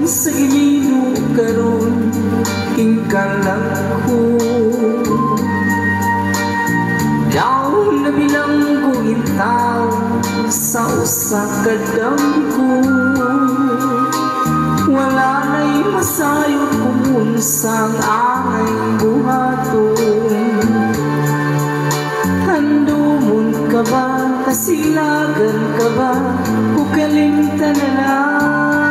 sa ilino karon ingkang ko. Daw na bilang ko intaw sa usa ka dangko. Wala na'y masayod kung unsang angay buhaton. Handumon ka ba, kasilagan ka ba, o kalimtan na lang?